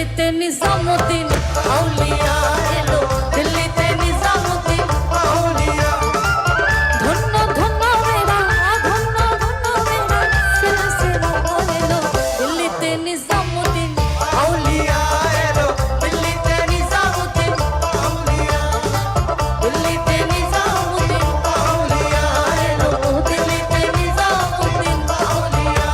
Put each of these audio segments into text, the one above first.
দিল্লিতে নিজামুদ্দিন আউলিয়া এলো, দিল্লিতে নিজামুদ্দিন আউলিয়া। ধন্য ধন্য মেরা, ধন্য ধন্য মেরা সিলসিলা এলো, দিল্লিতে নিজামুদ্দিন আউলিয়া এলো, দিল্লিতে নিজামুদ্দিন আউলিয়া। দিল্লিতে নিজামুদ্দিন আউলিয়া এলো, দিল্লিতে নিজামুদ্দিন আউলিয়া।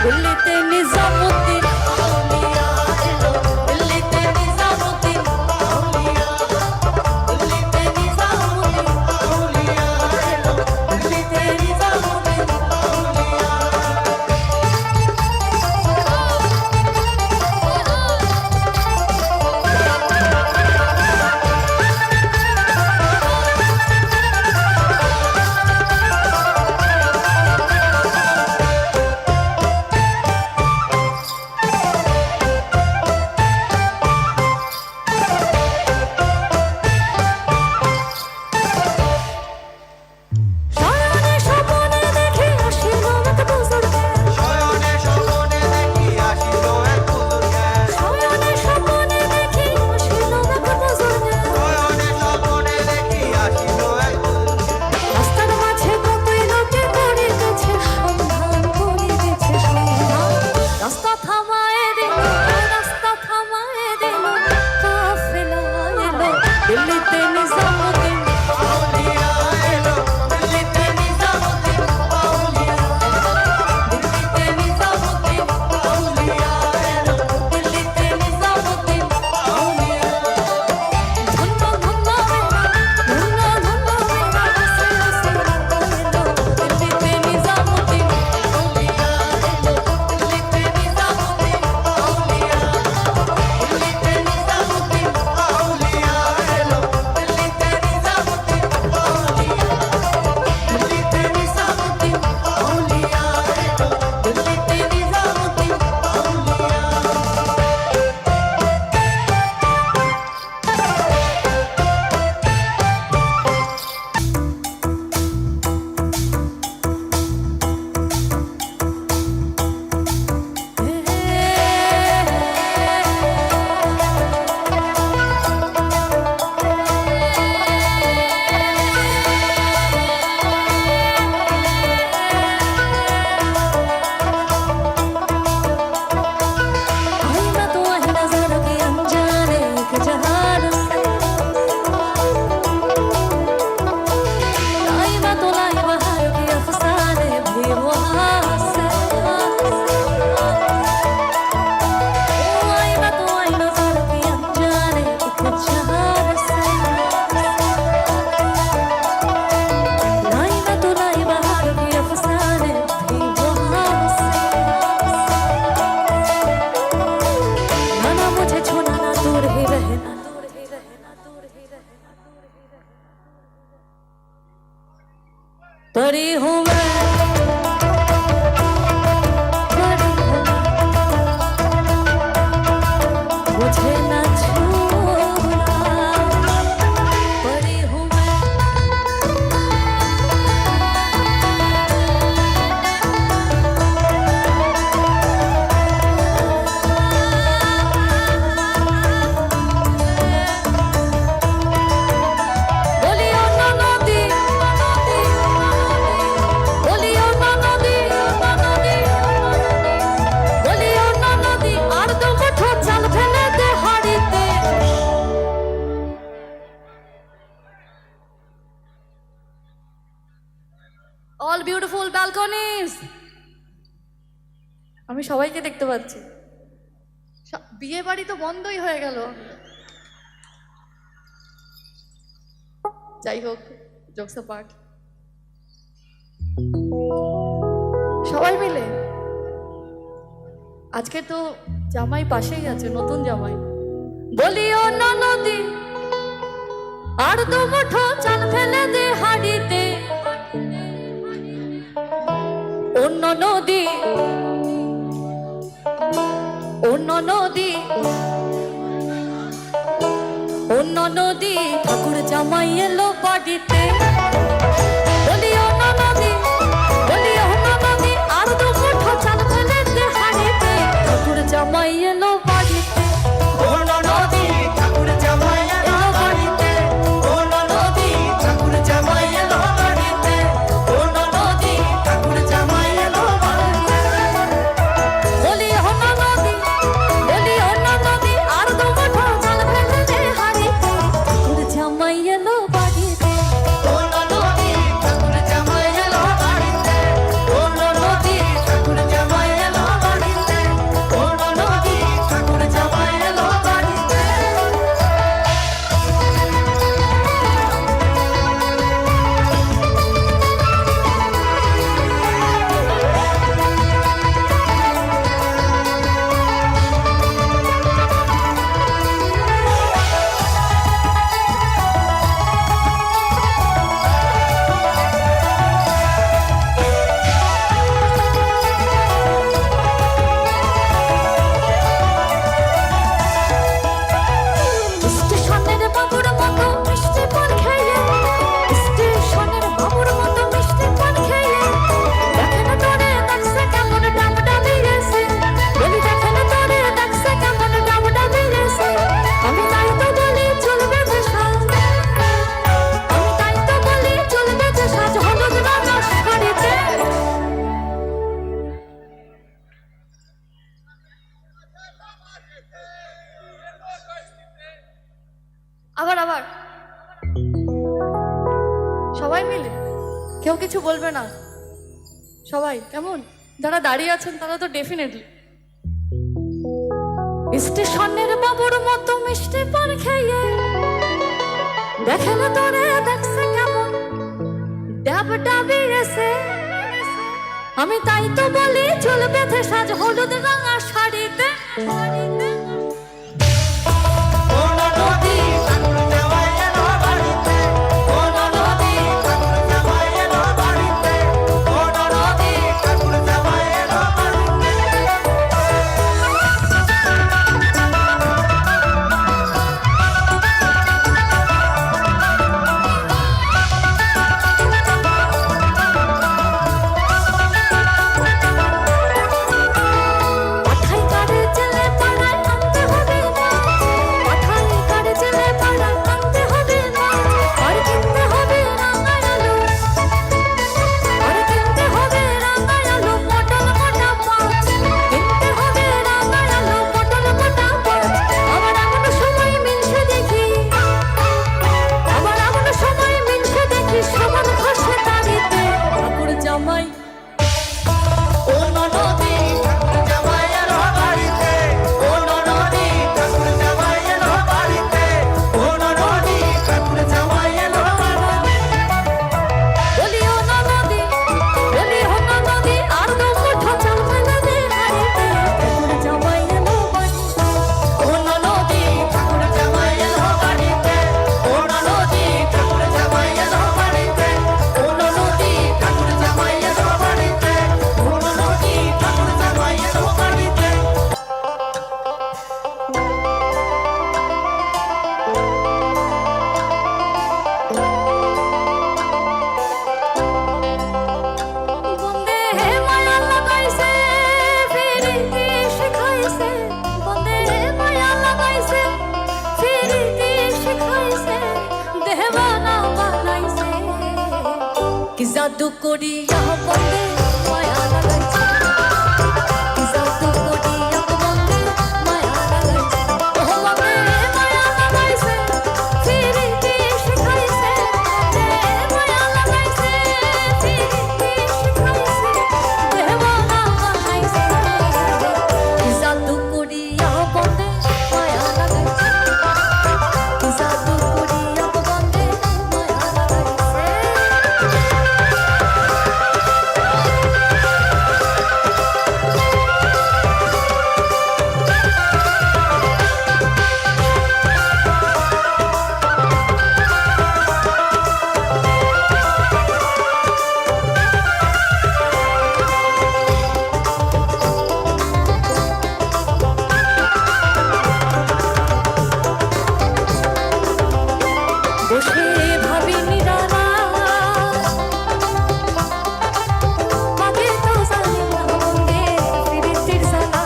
দিল্লিতে নিজামুদ্দিন আউলিয়া এলো, দিল্লিতে নিজামুদ্দিন আউলিয়া। দিল্লিতে নিজামুদ্দিন আউলিয়া এলো, দিল্লিতে নিজামুদ্দিন আউলিয়া। দিল্লিতে নিজামুদ্দিন আউলিয়া এলো, দিল্লিতে নিজামুদ্দিন আউলিয়া। দিল্লিতে নিজামুদ্দিন আউলিয়া এলো, দিল্লিতে নিজামুদ্দিন আউলিয়া। ধন্য ধন্য মেরা, ধন্য ধন্য মেরা সিলসিলা এলো, দিল্লিতে নিজামুদ্দিন আউলিয়া এলো, দিল্লিতে নিজামুদ্দিন আউলিয়া। দিল্লিতে নিজামুদ্দিন আউলিয়া এলো, দিল্লিতে নিজামুদ্দিন আউলিয়া। দিল্লিতে নিজামুদ্দিন আউলিয়া এলো, দিল্লিতে নিজামুদ্দিন परी हूँ मैं, परी हूँ, मुझे न छूना, परी हूँ मैं। बोलियो ना नदी, बोलियो ना नदी, बोलियो ना नदी, আর দু মুঠো চাল ফেলে দে হাড়িতে। All beautiful balconies. আমি সবাইকে দেখতে পাচ্ছি। বিয়ে বাড়ি তো বন্ধই হয়ে গেল। যাই হোক, জোকস পার্ট। সবাই মিলে আজকে তো জামাই পাশেই আছে, নতুন জামাই। বলিও না নদী আর দু মুঠো চাল ফেলে দে হাড়িতে, অন্য নদী অন্য নদী অন্য নদী ঠাকুর জামাই এলো বাড়িতে। বলিও না নদী, বলিও না নদী আর দু মুঠো চাল ফেলে দে হাড়িতে, ঠাকুর জামাই এলো বাড়িতে। অন্য নদী ঠাকুর জামাই এলো বাড়িতে, অন্য নদী ঠাকুর জামাই এলো বাড়িতে, অন্য নদী ঠাকুর জামাই এলো বাড়িতে। বলিও না নদী, বলিও না নদী আর দু মুঠো চাল ফেলে দে হাড়িতে, ঠাকুর জামাই এলো বাড়িতে। অন্য নদী ঠাকুর জামাই এলো বাড়িতে, অন্য নদী ঠাকুর জামাই এলো বাড়িতে, অন্য নদী ঠাকুর জামাই এলো বাড়িতে। স্টেশনের বাবুর মতো মিষ্টি পান খেয়ে, স্টেশনের বাবুর মতো মিষ্টি পান খেয়ে, দেখেন তোরে দেখছে কেমন ডাবডা দিয়েছে, বলি দেখেন তোরে দেখছে কেমন ডাবডা দিয়েছে। আমি তাই তো বলি চলবে যে সাজ, আমি তাই তো বলি চলবে যে সাজ হলুদ রঙা শাড়িতে। আবার আবার সবাই মিলে, কেউ কিছু বলবে না, সবাই কেমন? যারা দাঁড়িয়ে আছেন তারা তো ডেফিনেটলি। স্টেশনের বাবুর মতো মিষ্টি পান খেয়ে, দেখে না তোরে দেখছে কেমন ডাবডা দিয়েছে, আমি তাই তো বলি চুল বেঁধে সাজ হলুদ রঙা শাড়িতে। অন্য নদী ঠাকুর জামাই এলো বাড়িতে, অন্য নদী ঠাকুর জামাই এলো বাড়িতে, অন্য নদী ঠাকুর জামাই এলো বাড়িতে। পাঠাই কারে জেলে পাড়ায় আনতে হবে না, পাঠাই কারে জেলে পাড়ায় আনতে হবে না, আর কিনতে হবে রাঙায় আলু, আর কিনতে হবে রাঙায় আলু, পটল মোটা মাছ, কিনতে হবে রাঙায় আলু, পটল মোটা মাছ। আবার এমন সময় মিলছে দেখি, আবার এমন সময় মিলছে দেখি সমান ঘষে দাঁড়িতে, ঠাকুর জামাই। অন্য নদী ঠাকুর জামাই এলো বাড়িতে, অন্য নদী ঠাকুর জামাই এলো বাড়িতে, অন্য নদী ঠাকুর জামাই এলো বাড়িতে। বলিও না নদী, বলিও না নদী আর দু মুঠো চাল ফেলে দে হাড়িতে, ঠাকুর জামাই এলো বাড়িতে। অন্য নদী ঠাকুর জামাই এলো বাড়িতে, অন্য নদী ঠাকুর জামাই এলো বাড়িতে, অন্য নদী ঠাকুর জামাই এলো বাড়িতে, অন্য নদী ঠাকুর জামাই এলো বাড়িতে। বন্দে হে মায়া লাগাইছে ফিরিতি শিখাইছে, বন্দে হে মায়া লাগাইছে ফিরিতি শিখাইছে, দেহবানা বানাইছে, কি জাদু করিয়া বন্দে মায়া লাগাইছে, কি জাদু করিয়া বন্দে মায়া লাগাইছে। ও বন্দে হে মায়া লাগাইছে ফিরিতি শিখাইছে, বন্দে মায়া লাগাইছে ফিরিতি শিখাইছে, দেহবানা বানাইছে, কি জাদু করিয়া বন্দে মায়া লাগাইছে, কি জাদু করিয়া বন্দে মায়া বসে ভাবি নিরালা আগে তো জানি না মনে ফিরিতির জ্বালা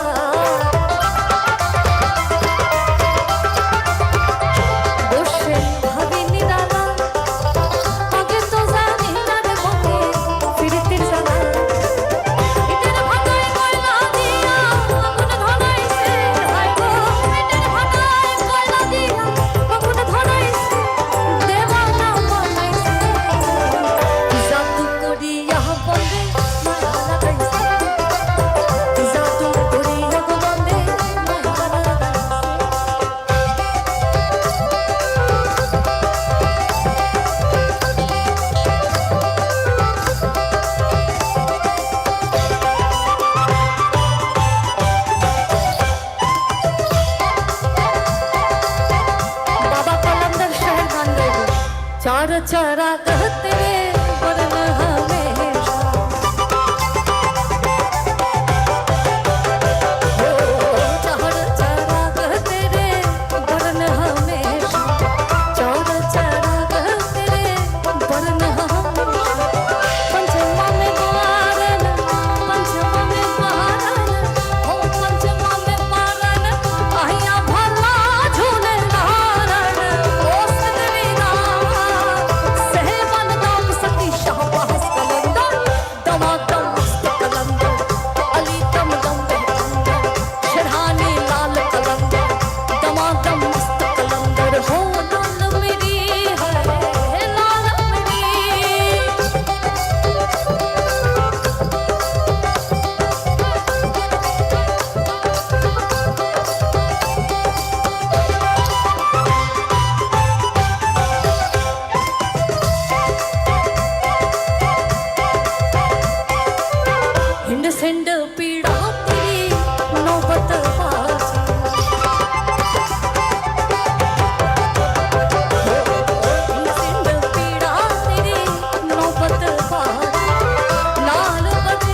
বসে ভাবি নিরালা আগে তো জানি না রে মনে ফিরিতির জ্বালা ইটের ভাটায় কয়লা দিয়া আগুন ধরাইছে হায় গো ইটের ভাটায় কয়লা দিয়া আগুন ধরাইছে দেওয়ানা বানাইছে জাদু করিয়া বন্দে মায়া লাগাইছে জাদু করিয়া বন্দে মায়া লাগাইছে बाबा कलंदर शहर गान गाइबो चार चारा कहते रे वरना हमेशा हो चार चारा कहते रे वरना हमेशा चार चारा कहते रे वरना हमेशा पंचमा में पारन हो पंचमा में पारन आया भला झूले नारण दोस्त वीरा सहबन दाम सती शाहबाज कलंदर दमादम मस्त कलंदर अली दम दम कलंदर शरहानी लाल कलंदर दमादम मस्त कलंदर हो लाल मेरी है लाल मेरी हिंड सिंड पीड़ा तेरी नौबत बाजी हिंड सिंड पीड़ा तेरी नौबत बाजी लाल बजे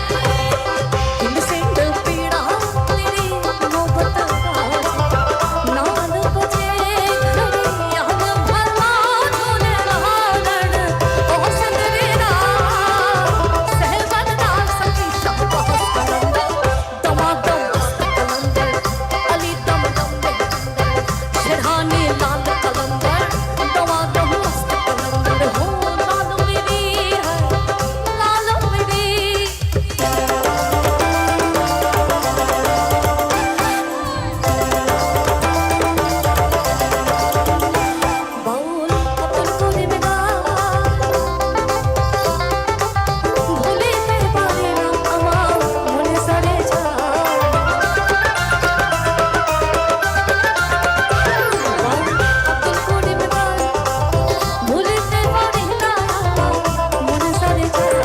हिंद सिंड पीड़ा तेरी नौबत बाजी लाल बजे घड़िया भला झूले नारण ओ संगवीरा सहबन दाम सती शाहबाज कलंदर दमादम मस्त कलंदर अली दम दम कलंदर शरहानी लाल कलंदर दमादम मस्त कलंदर हो लाल मेरी है लाल मेरी বাউল কাপড় করিবে না ভুলিতে পারি না আমার মনে সরে যায় বাউল কাপড় করিবে না ভুলিতে পারি না আমার মনে সরে যায়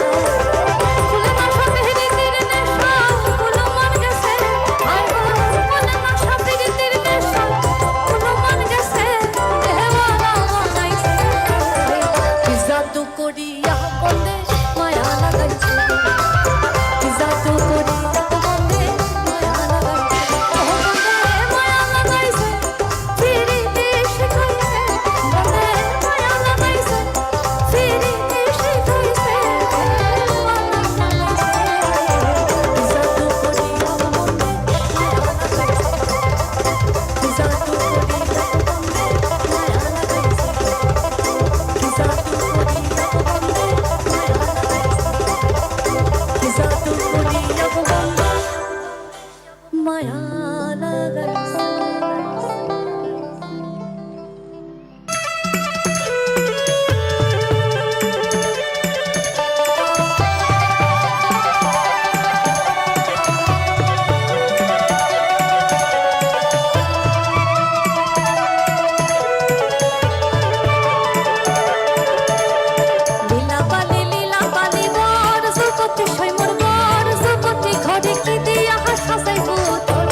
ফুলে মাথা পেহরিতির নেশা কোনো মন গেছে হায় গো ফুলে মাথা পেহরিতির নেশা কোনো মন গেছে দেওয়ানা বানাইছে জাদু করিয়া বন্দে মায়া লাগাইছে জাদু করিয়া বন্দে মায়া লাগাইছে ও বন্দে মায়া লাগাইছে ফিরিতে শিখাইছে বন্দে মায়া লাগাইছে ফিরিতে শিখাইছে দেওয়ানা বানাইছে জাদু করিয়া বন্দে মায়া লাগাইছে জাদু করিয়া বন্দে মায়া লাগাইছে জাদু করিয়া বন্দে মায়া লাগাইছে জাদু করিয়া বন্দে মায়া লাগাইছে লীলা পালি বর জগতে সৈমর বর জগতে ঘরে কি দিয়া হাসা যাইব তোর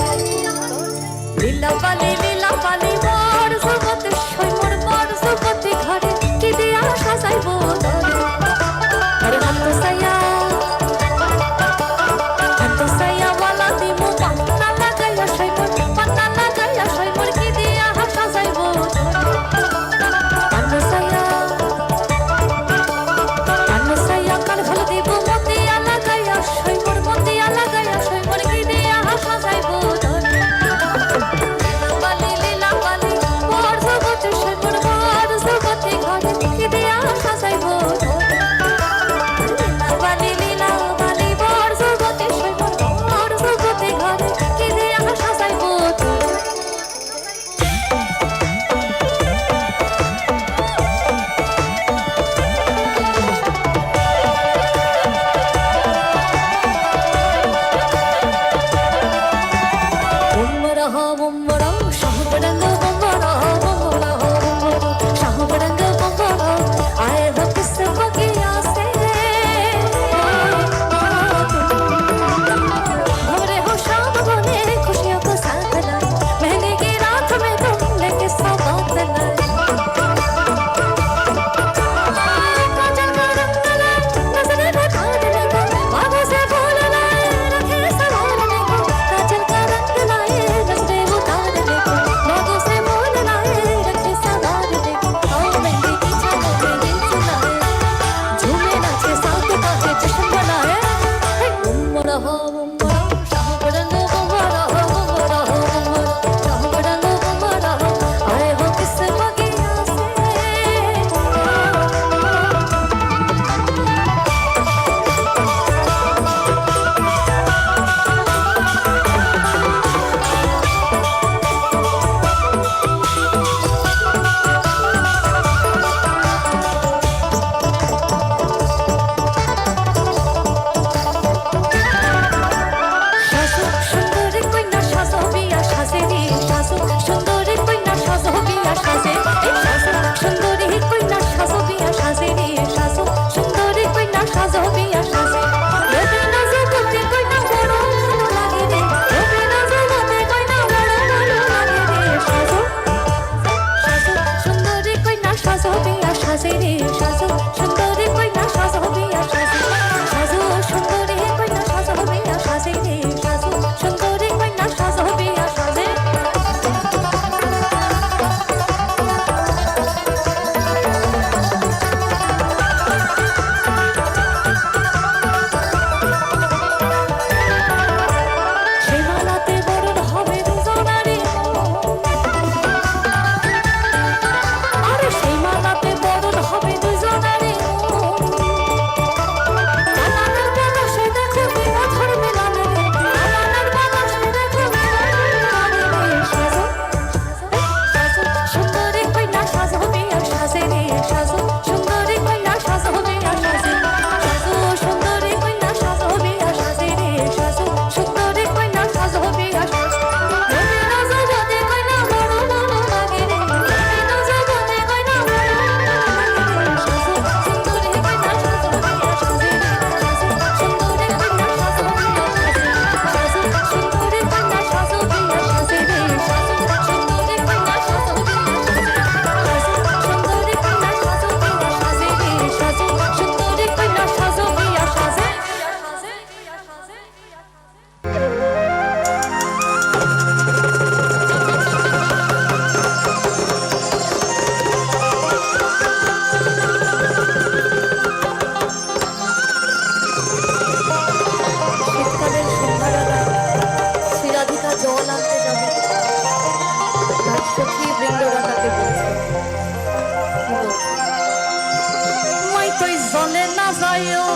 যাইও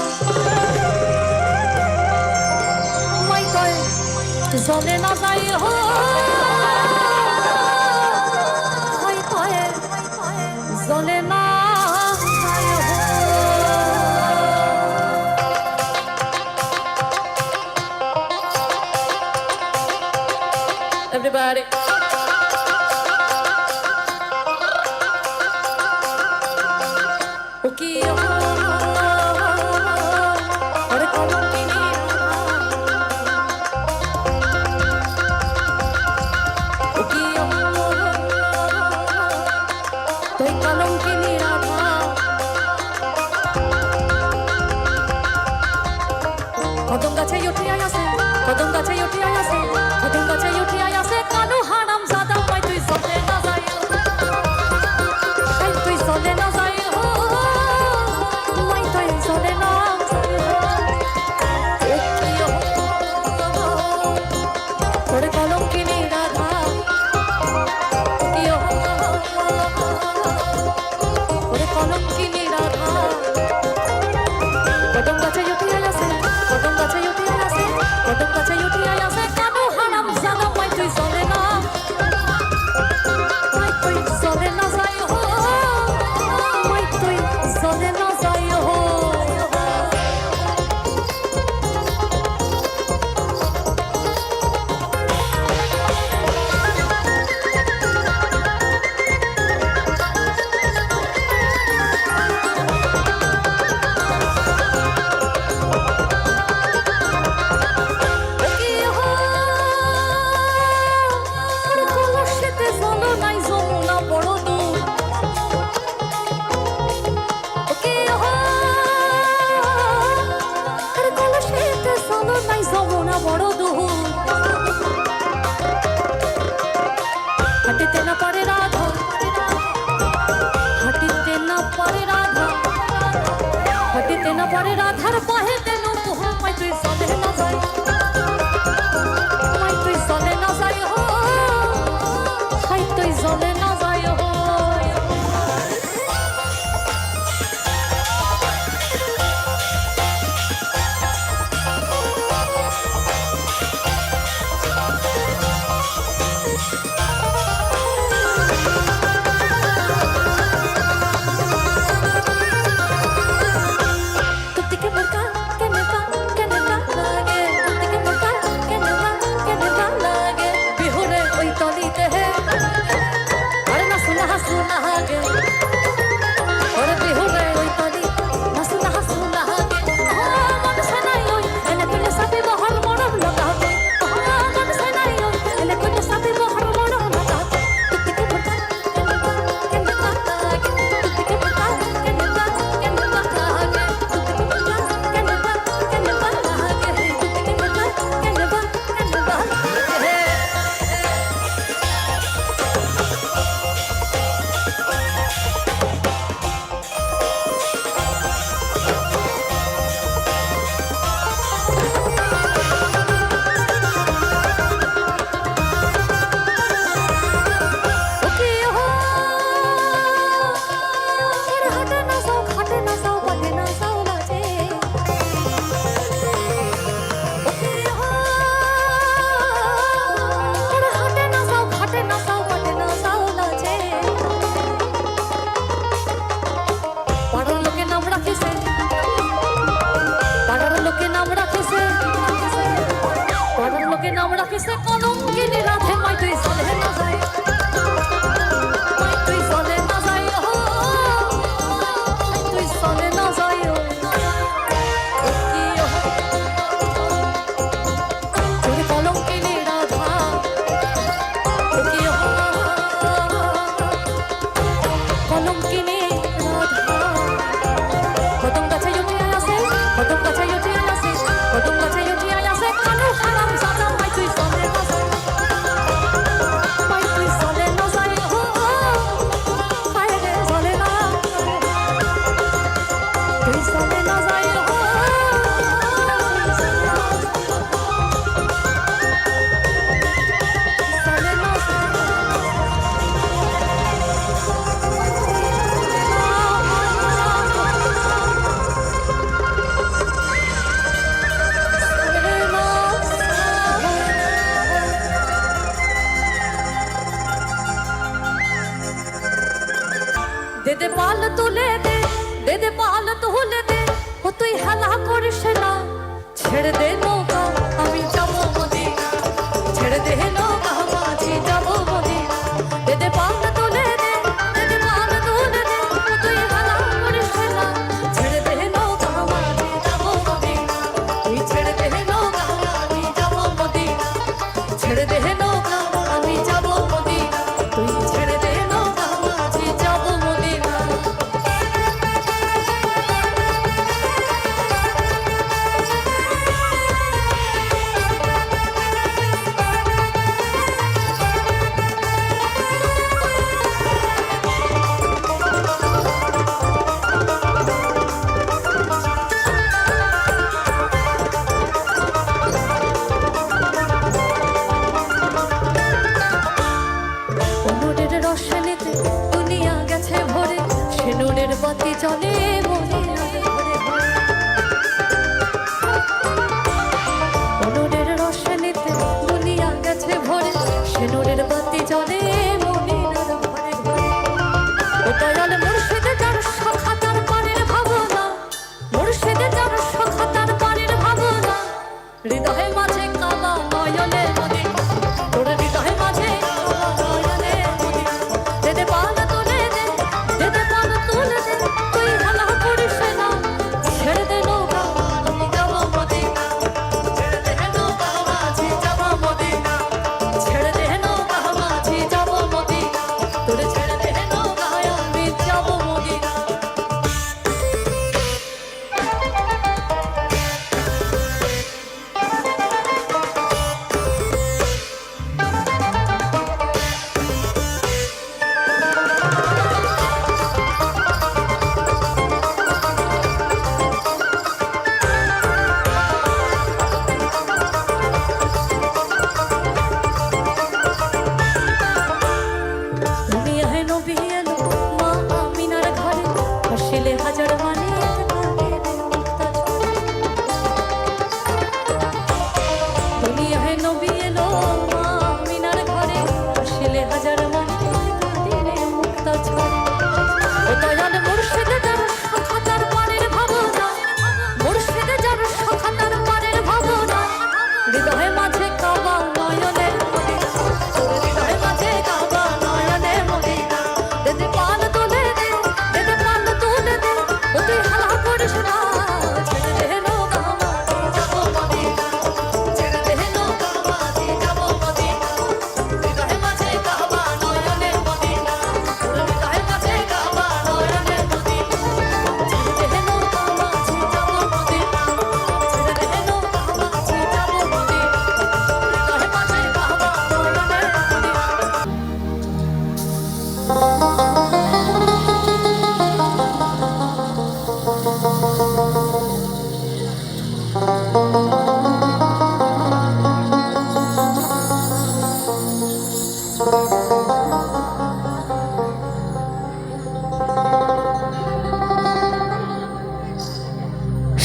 মাই তয় জলে না যাইও মাই তয় জলে না যাইও Everybody. কদম গাছে উঠিয়া আসে কদম গাছে উঠিয়া আসে কদম গাছে উঠিয়া আসে কানু হারাম জাদা মাই তুই চলে না যাই তুই চলে না যাই মাই তুই চলে না তোরে কলম কিনি রাধা তোরে কলম কিনি রাধা কদম গাছে উঠিয়া আসে কদম গাছে উঠিয়া আসে কদম গাছে উঠিয়া আসে কানু হারাম জাদা মাই তুই চলে না মাই তুই চলে না যাই মাই তুই চলে না যাই হাঁটিতে না পারে রাধা হাঁটিতে না পারে রাধা হাঁটিতে না পারে রাধার পাহে তেন মাই তুই চলে না যাই মাই তুই চলে না যাই হাই তুই চলে না যাই নাম রাখিছে কলম কিনে রাধে মাই তুই চলে না যাই মাই তুই চলে না যাই তুই চলে না যাই তোরে কলম কিনে রাধা কলম কিনে রাধা কদম গাছে উঠিয়া আসে কদম গাছে উঠিয়া আসে কদম গাছে উঠিয়া আসে কানু হারাম জাদা মাই তুই চলে না যাই দে পাল তুলে দে, দে পাল তুলে দে, ও তুই হেলা করিস না, ছেড়ে দে নৌকা আমি যাবো মদিনা, ছেড়ে দে নৌকা মাঝি যাবো মদিনা, দে পাল তুলে দে, দে পাল তুলে দে, ও তুই হেলা করিস না, ছেড়ে দে নৌকা মাঝি যাবো মদিনা, তুই ছেড়ে দে নৌকা আমি যাবো মদিনা, ছেড়ে দে নৌকা আমি যাবো মদিনা, তুই ছেড়ে দে নৌকা মাঝি যাবো মদিনা। অনুরের রসনেতে দুনিয়া গেছে ভরে, সে নূরের বাতি জ্বলে মনের ঘরে ঘরে। অনুরের রসনেতে দুনিয়া গেছে ভরে, সে নূরের বাতি জ্বলে মনের ঘরে ঘরে। ও দয়াল মুর্শিদে যার সখা তার পারের ভাবনা, মুর্শিদে যার সখা তার পারের ভাবনা, হৃদয়ে মাঝে কাবা নয়নে মদিনা, তোর হৃদয়ে মাঝে কাবা নয়নে মদিনা, দে পাল তুলে দে, দে পাল তুলে দে, তুই হেলা করিস না, ছেড়ে দে নৌকা আমি যাবো মদিনা, ছেড়ে দে নৌকা মাঝি যাবো মদিনা, ছেড়ে দে নৌকা মাঝি যাবো মদিনা, তোর ছেড়ে দে নৌকা আমি যাবো মদিনা। দুনিয়ায় নবী এলো মা আমিনার ঘরে, হাসিলে হাজার মানে দুনিয়ায় নবী এলো মা আমিনার ঘরে, হাসিলে হাজার মানে মুক্তা ছড়ে। ও দয়াল মুর্শিদে যার সখা তার পারের ভাবনা, মুর্শিদে যার সখা তার পারের ভাবনা, হৃদয়ে মাঝে কাবা নয়নে মদিনা, তোর হৃদয়ে মাঝে কাবা নয়নে মদিনা, দে পাল তুলে দে, দে পাল তুলে দে, ও তুই হেলা করিস না, ছেড়ে দে নৌকা মাঝি যাবো মদিনা, ছেড়ে দে নৌকা মাঝি যাবো মদিনা, হৃদয়ে মাঝে কাবা নয়নে মদিনা, তোর হৃদয়ে মাঝে কাবা নয়নে মদিনা, ছেড়ে দে নৌকা মাঝি যাবো মদিনা, ছেড়ে দে নৌকা মাঝি যাবো মদিনা, হৃদয়ে মাঝে কাবা নয়নে মদিনা।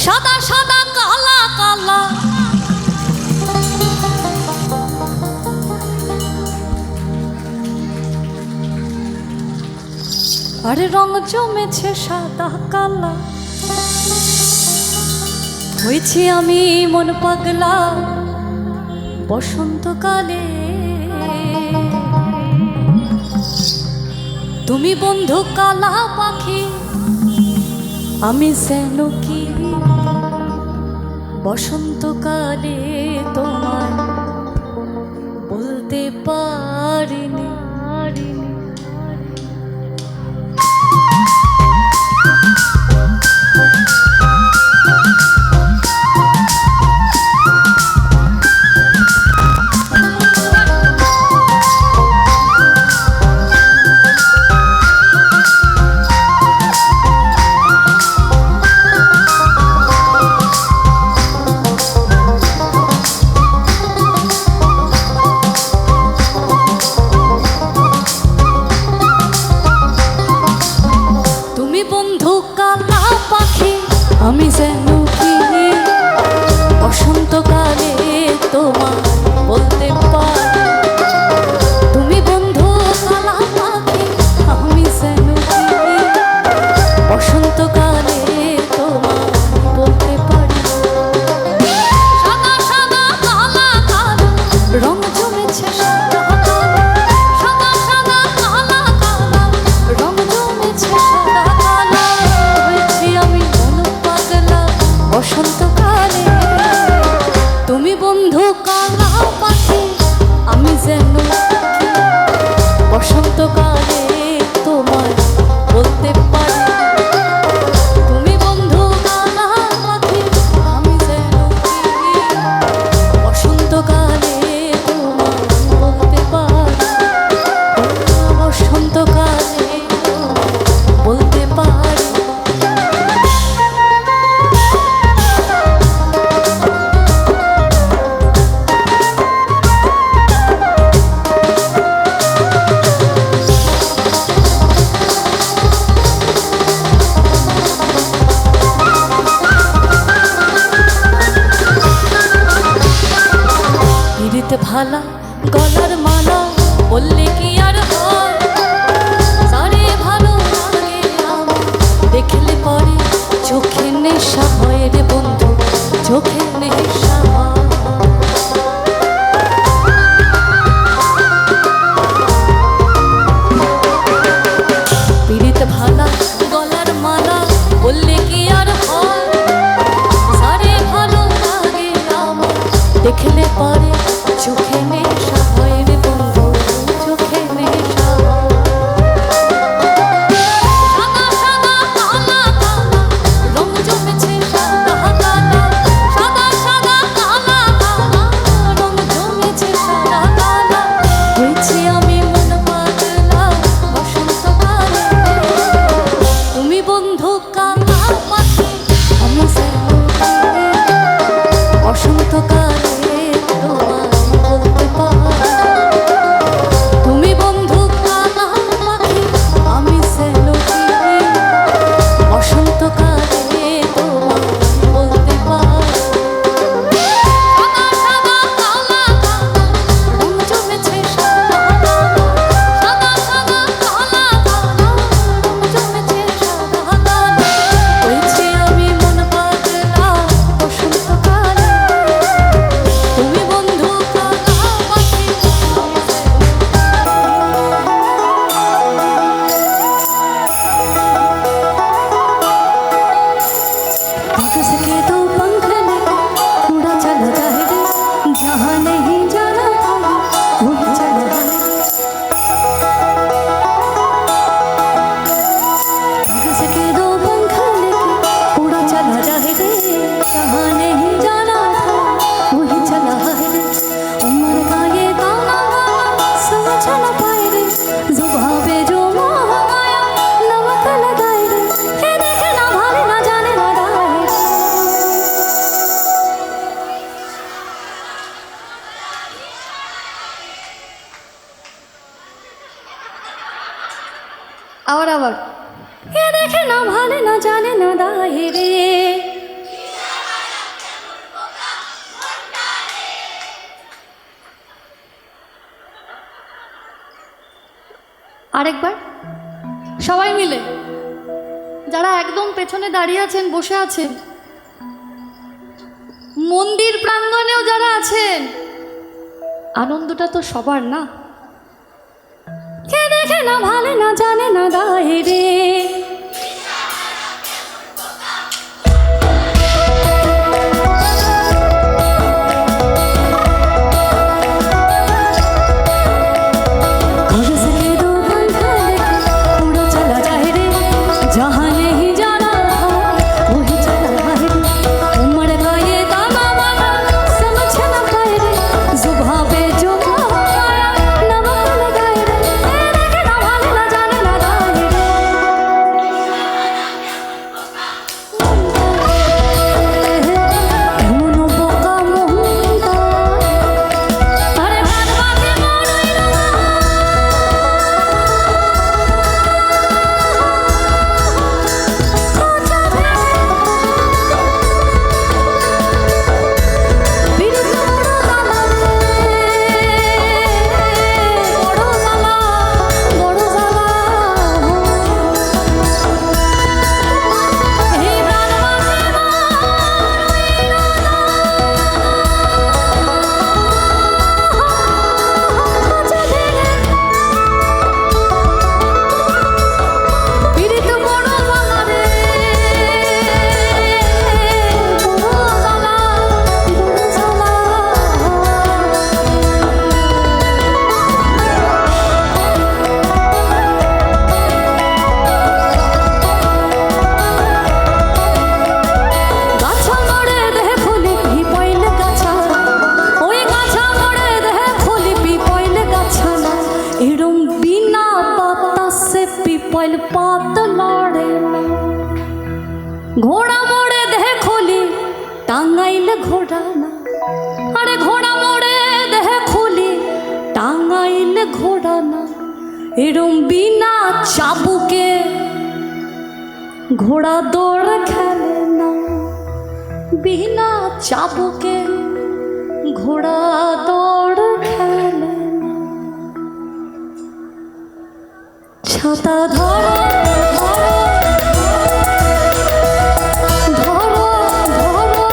সাদা সাদা কালা কালা আরে রং জমেছে সাদা কালা, হয়েছি আমি মন পাগলা বসন্তকালে, তুমি বন্ধু কালা পাখি আমি যেন কি বসন্তকালে তোমায় বলতে পারিনি। গলার মালা বললে কি আর হয় সারে ভালো লাগে আমার দেখলে পরে চোখে নেশা হয় রে বন্ধু চোখে নেশা হয় পিরিত ভালা গলার মালা বললে কি আর হয় সারে ভালো লাগে আমার দেখলে পরে চোখে নেশা হয় রে বন্ধু চোখে নেশা হয় সাদা সাদা কালা কালা রং জমেছে সাদা কালা সাদা সাদা কালা কালা রং জমেছে সাদা কালা হয়েছে আমি মন পাগলা বসন্তকালে তুমি বন্ধু কালা পাখি আমি বসন্তকালে তোমায় বলতে পারি তুমি বন্ধু কালা পাখি আমি সেলুটি বসন্তকালে তোমায় বলতে পারি সাদা সাদা কালা কালা রং জমেছে সাদা কালা সাদা সাদা কালা কালা রং জমেছে সাদা কালা হয়েছে আমি মন পাগলা বসন্তকালে তুমি বন্ধু কালা পাখি कागज के दो पंख लेके उड़ा चला जाए रे जहाँ नहीं जाना था वहीं चला जाए कागज के दो पंख लेके उड़ा चला जाए रे जहाँ नहीं जाना था वहीं चला जाए रे उम्र का ये गाना समझ न पाए रे जुबां पे जो मोह आया नमक लगाए रे ये देखे ना भाले ना जाने ना दाए रे আবার আবার কে দেখে না ভালে না জানে না দায় রে আরেকবার সবাই মিলে যারা একদম পেছনে দাঁড়িয়ে আছেন বসে আছেন মন্দির প্রাঙ্গণেও যারা আছেন আনন্দটা তো সবার না কে দেখে না ভালে না জানে না দায় রে कागज के दो पंख लेके उड़ा चला जाए रे जहाँ नहीं जाना था वहीं चला जाए रे उम्र का ये गाना वाना समझ न पाए रे जुबां पे जो मोह आया नमक लगाए रे देखे ना भाले ना जाने ना दाए रे কেমন বোকা মোহনটা আরে ভালোবাসে মরই না বিরুদ্ধ বড় জালা বড় জালা এই ভালোবাসে পীড়িত বড় জালা রে বড় জালা বড় জালা গাছা মরে দেহে ফুলি পি পইলে গাছা ওই গাছা মরে দেহে ফুলি পি পইলে গাছা না এরম বিনা বাতাসে পিপল পাত লড়ে না ঘোড়া মোড়ে দেহে খুলি টাঙ্গাইলে ঘোড়া না আরে ঘোড়া মোড়ে দেহে খুলি টাঙ্গাইলে ঘোড়া না এরম বিনা চাবুকে ঘোড়া দৌড় খেলে না বিনা চাবুকে ঘোড়া দৌড় খেলে ছাতা ধরো ধরো ধরো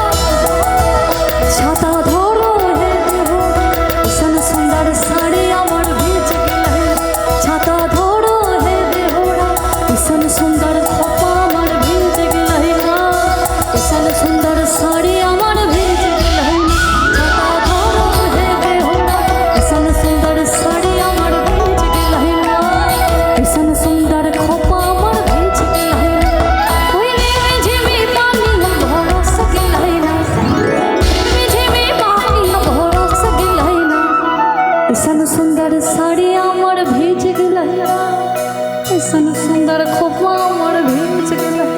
ছাতা ধরো হে দেহ ভীষণ সুন্দর শাড়ি আমার ভিজে গেলে ছাতা ধরো হে দেহরা ভীষণ সুন্দর খোপা আমার ভিজে গেলে ভীষণ সুন্দর শাড়ি আমার ভিজে গেলে ছাতা ধরো হে দেহরা ভীষণ সুন্দর শাড়ি আমার ভিজে গেলে ভীষণ সুন্দর খোপা আমার ভিজে গেলে ওই ঝিমি পানি না ভরস গেলে না ঝিমি পানি না ভরস গেলে না ভীষণ সুন্দর শাড়ি আমার ভিজে গেলে ভীষণ সুন্দর খোপা আমার ভিজে গেলে